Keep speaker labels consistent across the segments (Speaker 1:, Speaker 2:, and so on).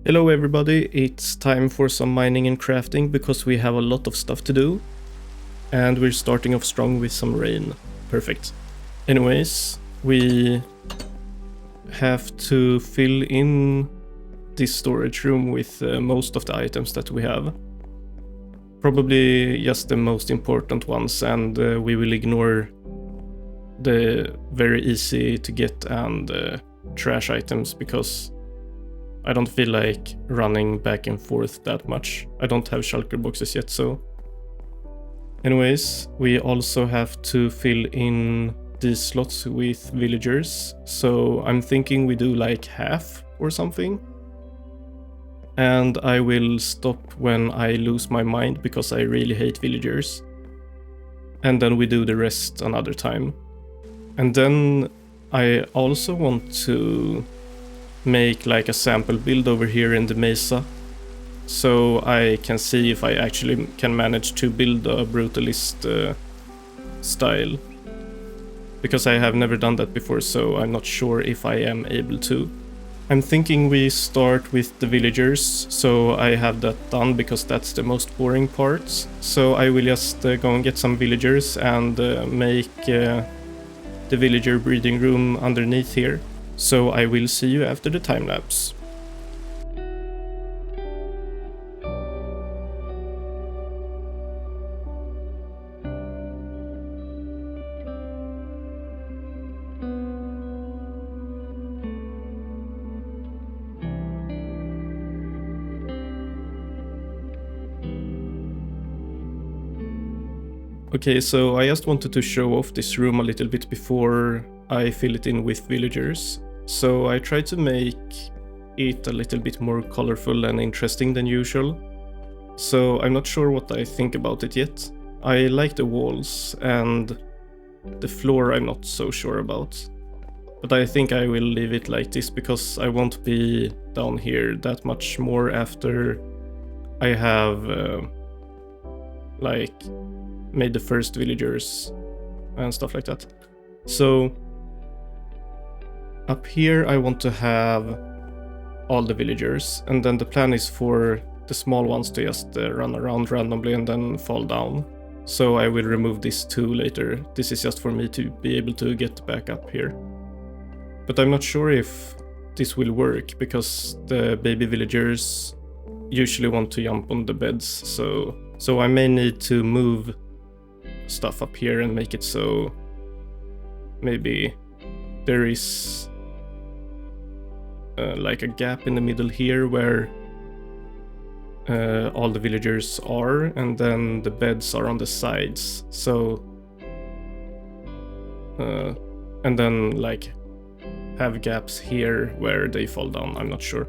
Speaker 1: Hello everybody, it's time for some mining and crafting because we have a lot of stuff to do. And we're starting off strong with some rain. Perfect. Anyways, we have to fill in this storage room with most of the items that we have. Probably just the most important ones, and we will ignore the very easy to get and trash items because I don't feel like running back and forth that much. I don't have shulker boxes yet, so... Anyways, we also have to fill in these slots with villagers, so I'm thinking we do like half or something. And I will stop when I lose my mind because I really hate villagers. And then we do the rest another time. And then I also want to make like a sample build over here in the mesa, so I can see if I actually can manage to build a Brutalist style, because I have never done that before, so I'm not sure if I am able to. I'm thinking we start with the villagers, so I have that done because that's the most boring part. So I will just go and get some villagers and make the villager breeding room underneath here. So I will see you after the time lapse. Okay, so I just wanted to show off this room a little bit before I fill it in with villagers. So I tried to make it a little bit more colorful and interesting than usual. So I'm not sure what I think about it yet. I like the walls, and the floor I'm not so sure about. But I think I will leave it like this because I won't be down here that much more after I have like made the first villagers and stuff like that. So up here I want to have all the villagers, and then the plan is for the small ones to just run around randomly and then fall down. So I will remove this too later. This is just for me to be able to get back up here. But I'm not sure if this will work because the baby villagers usually want to jump on the beds, so I may need to move stuff up here and make it so maybe there is like a gap in the middle here where all the villagers are, and then the beds are on the sides. So and then like have gaps here where they fall down. I'm not sure.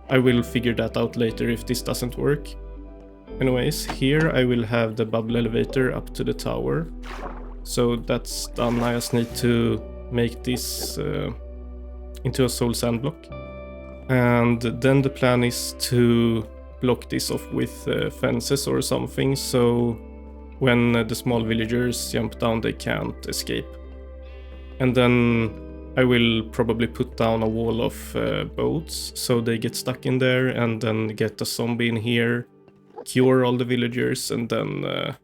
Speaker 1: I will figure that out later if this doesn't work. Anyways, here I will have the bubble elevator up to the tower. So that's done. I just need to make this into a soul sand block. And then the plan is to block this off with fences or something, so when the small villagers jump down they can't escape. And then I will probably put down a wall of boats so they get stuck in there, and then get a zombie in here, cure all the villagers, and then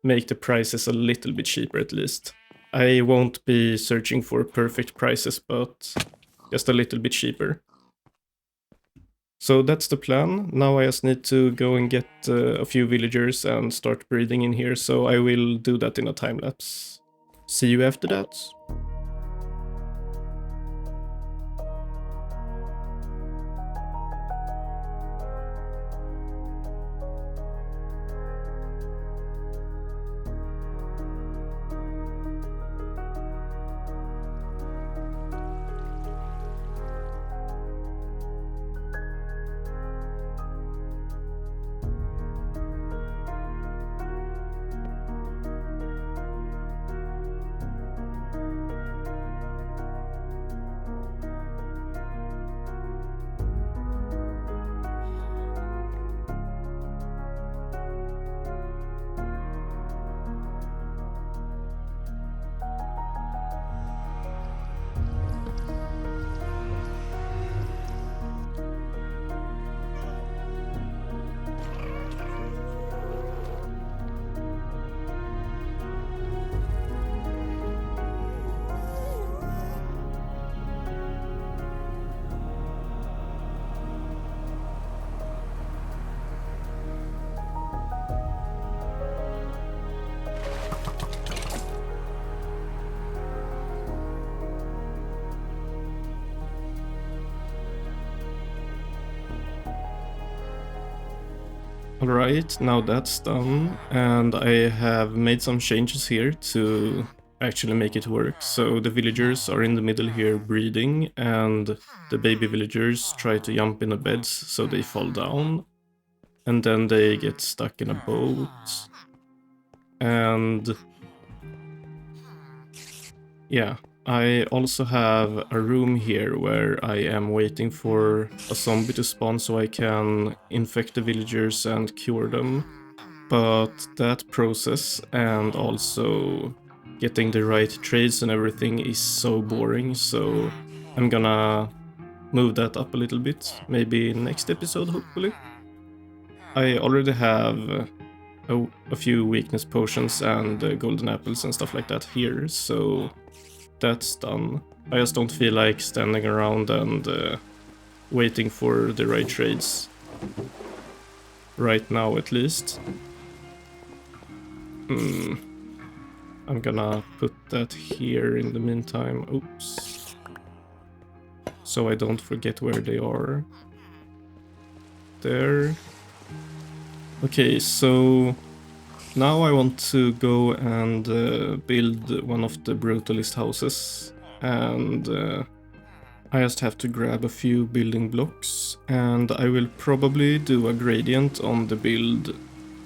Speaker 1: make the prices a little bit cheaper at least. I won't be searching for perfect prices, but just a little bit cheaper. So that's the plan. Now I just need to go and get a few villagers and start breeding in here, so I will do that in a time lapse. See you after that. Alright, now that's done, and I have made some changes here to actually make it work. So the villagers are in the middle here breeding, and the baby villagers try to jump in the beds so they fall down, and then they get stuck in a boat. And yeah, I also have a room here where I am waiting for a zombie to spawn so I can infect the villagers and cure them. But that process and also getting the right trades and everything is so boring, so I'm gonna move that up a little bit, maybe next episode hopefully. I already have a few weakness potions and golden apples and stuff like that here, so that's done. I just don't feel like standing around and waiting for the right trades. Right now at least. I'm gonna put that here in the meantime. Oops. So I don't forget where they are. There. Okay, so now I want to go and build one of the Brutalist houses. And I just have to grab a few building blocks. And I will probably do a gradient on the build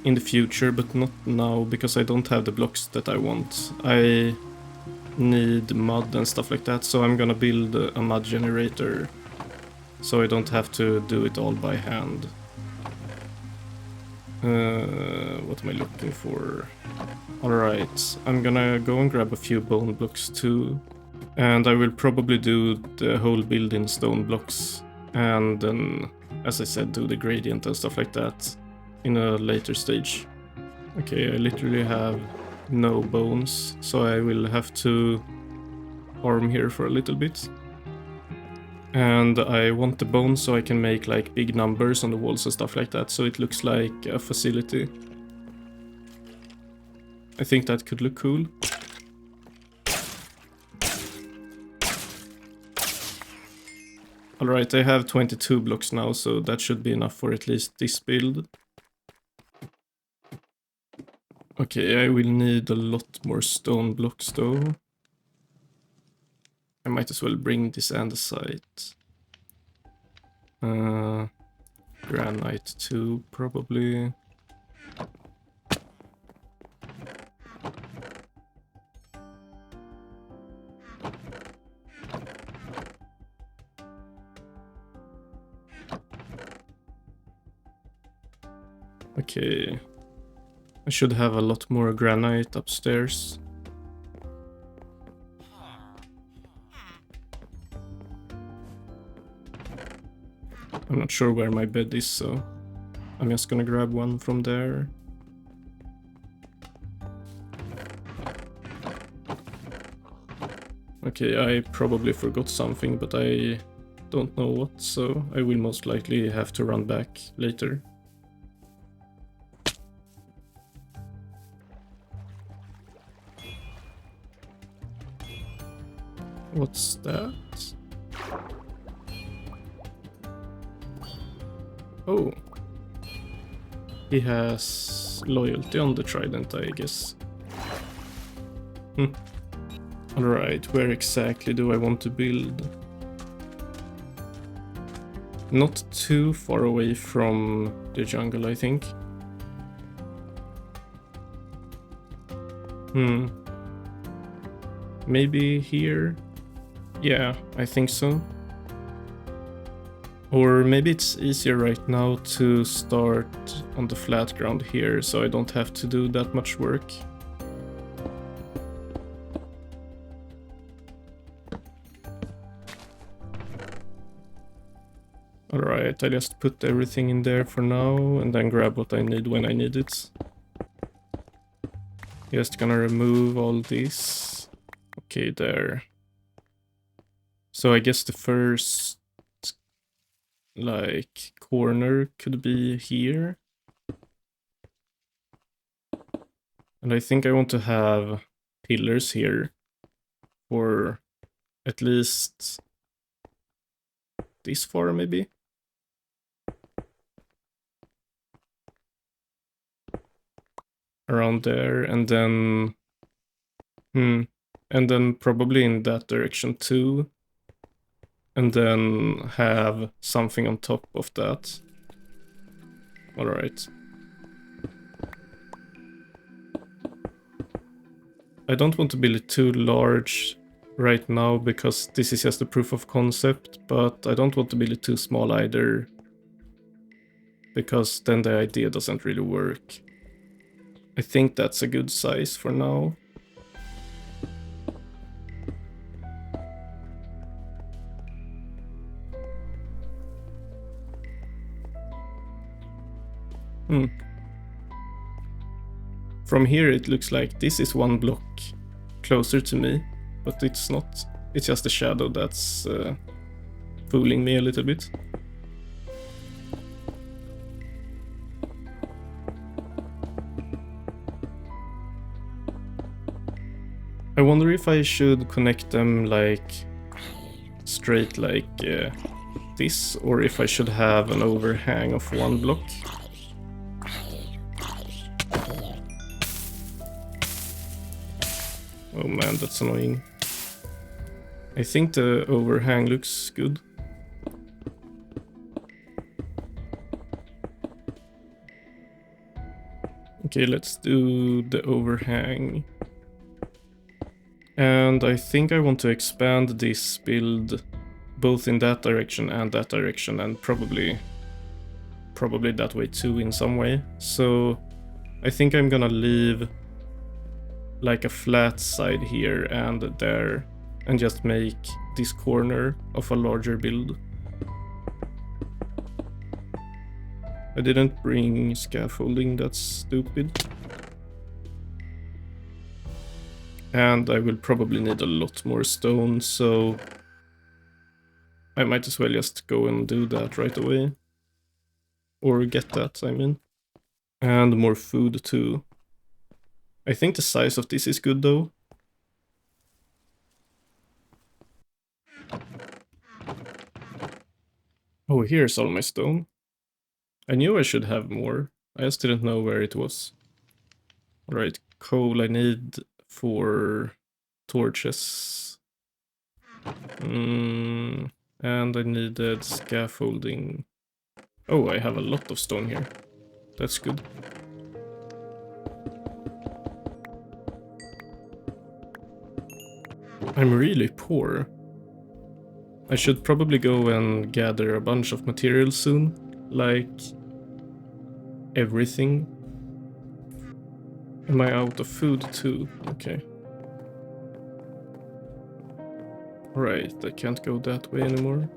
Speaker 1: in the future, but not now because I don't have the blocks that I want. I need mud and stuff like that, so I'm gonna build a mud generator so I don't have to do it all by hand. What am I looking for? Alright, I'm gonna go and grab a few bone blocks too, and I will probably do the whole build in stone blocks, and then, as I said, do the gradient and stuff like that in a later stage. Okay, I literally have no bones, so I will have to farm here for a little bit. And I want the bones so I can make like big numbers on the walls and stuff like that, so it looks like a facility. I think that could look cool. Alright, I have 22 blocks now, so that should be enough for at least this build. Okay, I will need a lot more stone blocks though. I might as well bring this andesite. Granite too, probably. Okay. I should have a lot more granite upstairs. I'm not sure where my bed is, so I'm just gonna grab one from there. Okay, I probably forgot something, but I don't know what, so I will most likely have to run back later. What's that? Oh. He has loyalty on the trident, I guess. Alright, where exactly do I want to build? Not too far away from the jungle, I think. Maybe here? Yeah, I think so. Or maybe it's easier right now to start on the flat ground here, so I don't have to do that much work. Alright, I just put everything in there for now, and then grab what I need when I need it. Just gonna remove all this. Okay, there. So I guess the first like corner could be here. And I think I want to have pillars here for at least this far maybe. around there, and then and then probably in that direction too, and then have something on top of that. All right. I don't want to build it too large right now because this is just a proof of concept, but I don't want to build it too small either, because then the idea doesn't really work. I think that's a good size for now. From here it looks like this is one block closer to me, but it's not. It's just a shadow that's fooling me a little bit. I wonder if I should connect them like straight like this, or if I should have an overhang of one block. Oh man, that's annoying. I think the overhang looks good. Okay, let's do the overhang. And I think I want to expand this build both in that direction, and probably that way too in some way. So I think I'm gonna leave like a flat side here and there, and just make this corner of a larger build. I didn't bring scaffolding, that's stupid. And I will probably need a lot more stone, so I might as well just go and do that right away. Or get that, I mean. And more food too. I think the size of this is good though. Oh, here's all my stone. I knew I should have more. I just didn't know where it was. Alright, coal I need for torches. And I needed scaffolding. Oh, I have a lot of stone here. That's good. I'm really poor. I should probably go and gather a bunch of materials soon. Like everything. Am I out of food too? Okay. Right, I can't go that way anymore.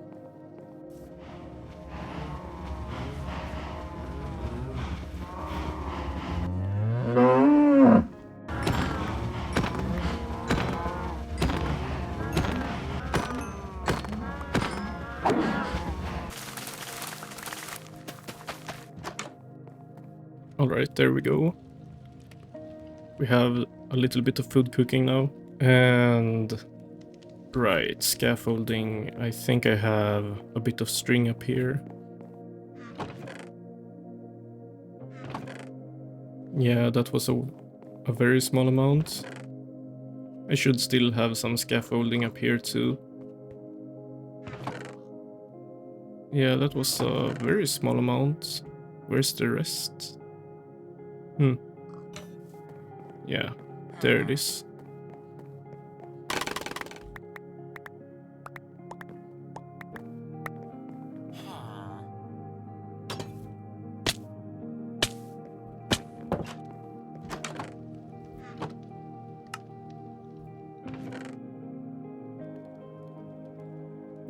Speaker 1: Alright, there we go. We have a little bit of food cooking now. And right, scaffolding. I think I have a bit of string up here. Yeah, that was a very small amount. I should still have some scaffolding up here too. Yeah, that was a very small amount. Where's the rest? Yeah, there it is.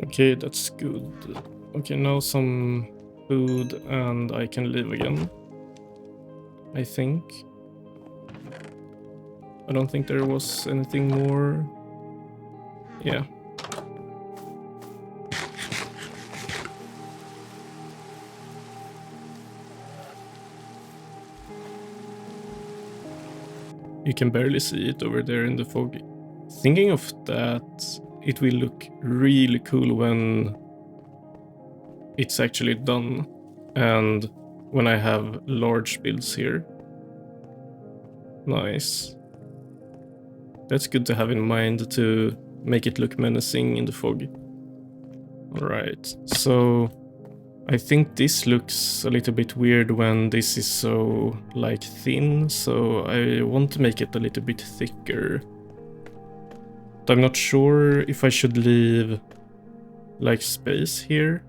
Speaker 1: Okay, that's good. Okay, now some food and I can leave again. I think. I don't think there was anything more. Yeah. You can barely see it over there in the fog. Thinking of that, it will look really cool when it's actually done and when I have large builds here. Nice. That's good to have in mind to make it look menacing in the fog. Alright, so I think this looks a little bit weird when this is so, like, thin, so I want to make it a little bit thicker. But I'm not sure if I should leave, like, space here.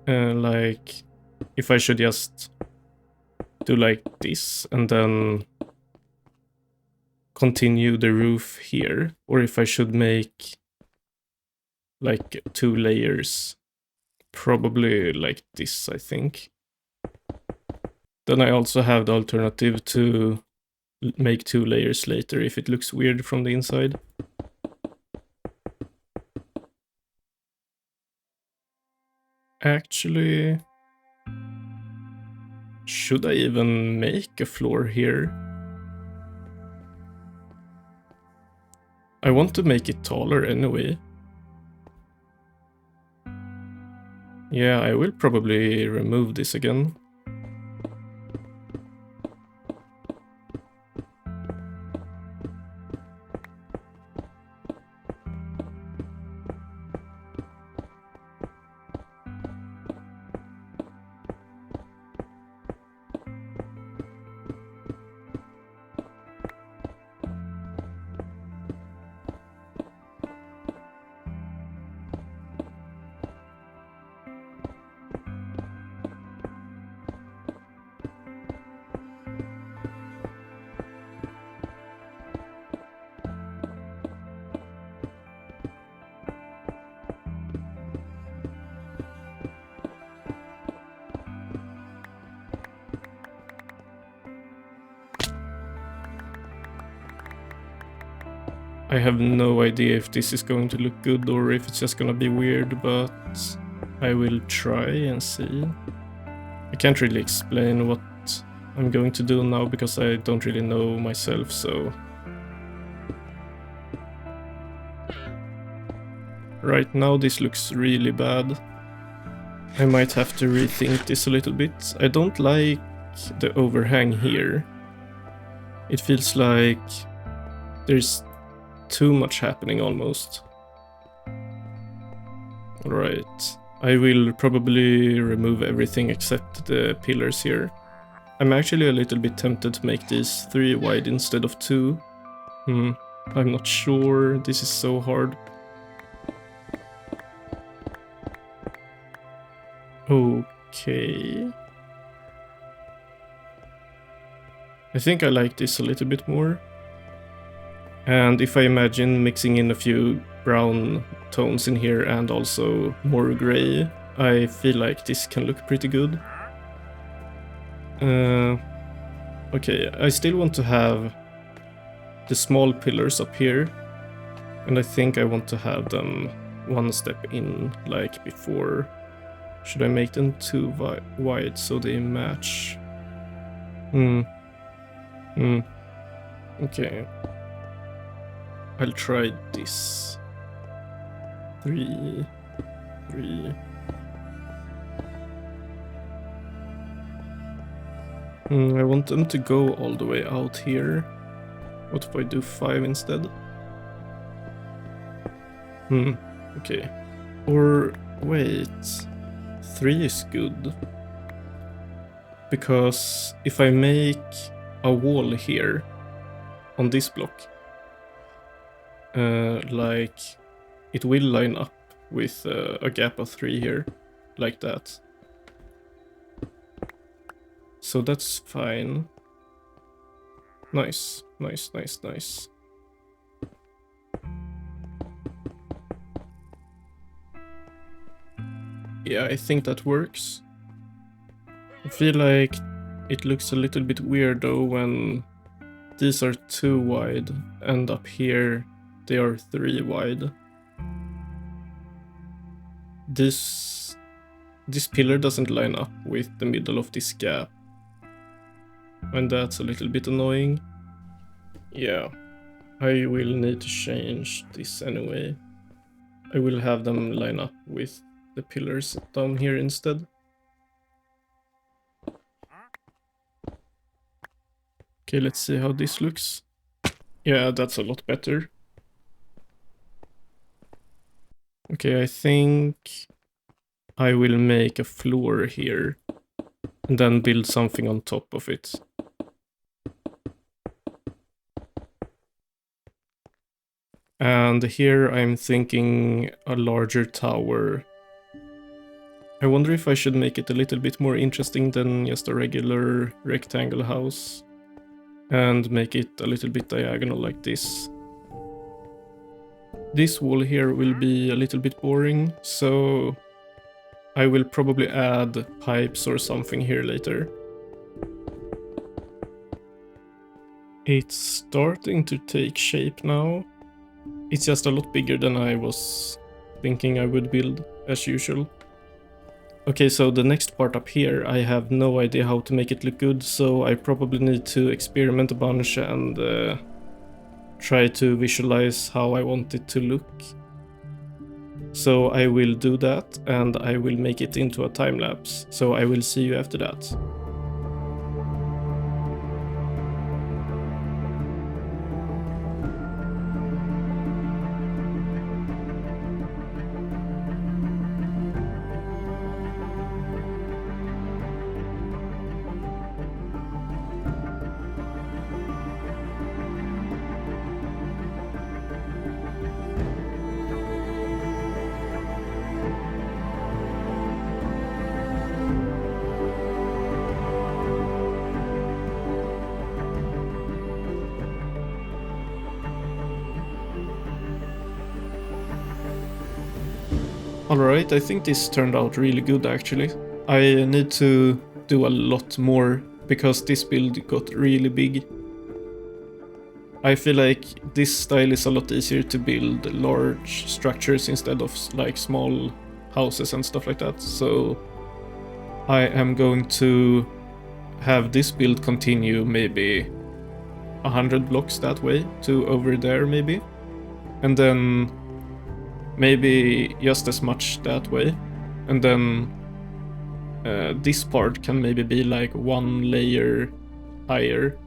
Speaker 1: Like, if I should just do like this and then continue the roof here, or if I should make like 2 layers. Probably like this, I think. Then I also have the alternative to make 2 layers later if it looks weird from the inside. Actually, should I even make a floor here? I want to make it taller anyway. Yeah, I will probably remove this again. I have no idea if this is going to look good or if it's just gonna be weird, but I will try and see. I can't really explain what I'm going to do now because I don't really know myself, so... Right now this looks really bad. I might have to rethink this a little bit. I don't like the overhang here. It feels like there's too much happening almost. Alright, I will probably remove everything except the pillars here. I'm actually a little bit tempted to make these 3 wide instead of 2. I'm not sure, this is so hard. Okay. I think I like this a little bit more. And if I imagine mixing in a few brown tones in here and also more gray, I feel like this can look pretty good. Okay, I still want to have the small pillars up here. And I think I want to have them 1 step in, like before. Should I make them too wide so they match? Okay. I'll try this. 3. I want them to go all the way out here. What if I do 5 instead? Okay. Or wait. 3 is good. Because if I make a wall here on this block, like it will line up with a gap of 3 here, like that. So that's fine. Nice. Yeah, I think that works. I feel like it looks a little bit weird though when these are 2 wide and up here they are 3 wide. This pillar doesn't line up with the middle of this gap. And that's a little bit annoying. Yeah, I will need to change this anyway. I will have them line up with the pillars down here instead. Okay, let's see how this looks. Yeah, that's a lot better. Okay, I think I will make a floor here and then build something on top of it. And here I'm thinking a larger tower. I wonder if I should make it a little bit more interesting than just a regular rectangle house. And make it a little bit diagonal like this. This wall here will be a little bit boring, so I will probably add pipes or something here later. It's starting to take shape now. It's just a lot bigger than I was thinking I would build, as usual. Okay, so the next part up here, I have no idea how to make it look good, so I probably need to experiment a bunch and try to visualize how I want it to look. So I will do that, and I will make it into a time lapse, so I will see you after that. Alright, I think this turned out really good actually. I need to do a lot more because this build got really big. I feel like this style is a lot easier to build large structures instead of like small houses and stuff like that. So I am going to have this build continue maybe 100 blocks that way to over there maybe. And then maybe just as much that way, and then this part can maybe be like one layer higher.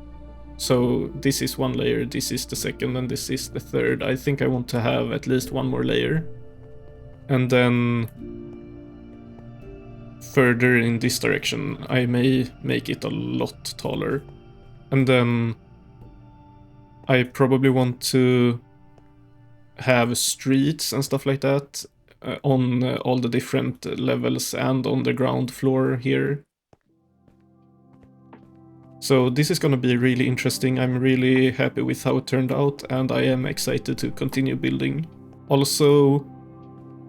Speaker 1: So this is one layer, this is the second, and this is the third. I think I want to have at least one more layer. And then further in this direction, I may make it a lot taller. And then I probably want to have streets and stuff like that on all the different levels and on the ground floor here. So this is gonna be really interesting. I'm really happy with how it turned out, and I am excited to continue building. Also,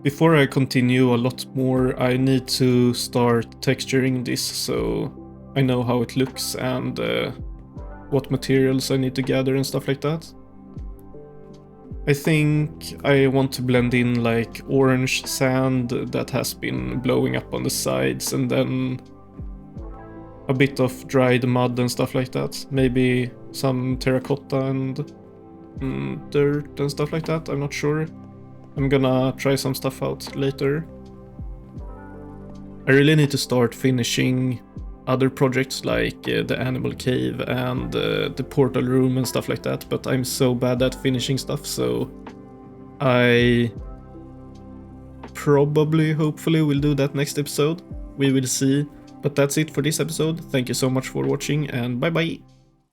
Speaker 1: before I continue a lot more, I need to start texturing this so I know how it looks and what materials I need to gather and stuff like that. I think I want to blend in like orange sand that has been blowing up on the sides, and then a bit of dried mud and stuff like that. Maybe some terracotta and dirt and stuff like that, I'm not sure. I'm gonna try some stuff out later. I really need to start finishing other projects like the animal cave and the portal room and stuff like that, but I'm so bad at finishing stuff, so I probably, hopefully, will do that next episode. We will see. But that's it for this episode. Thank you so much for watching, and bye bye!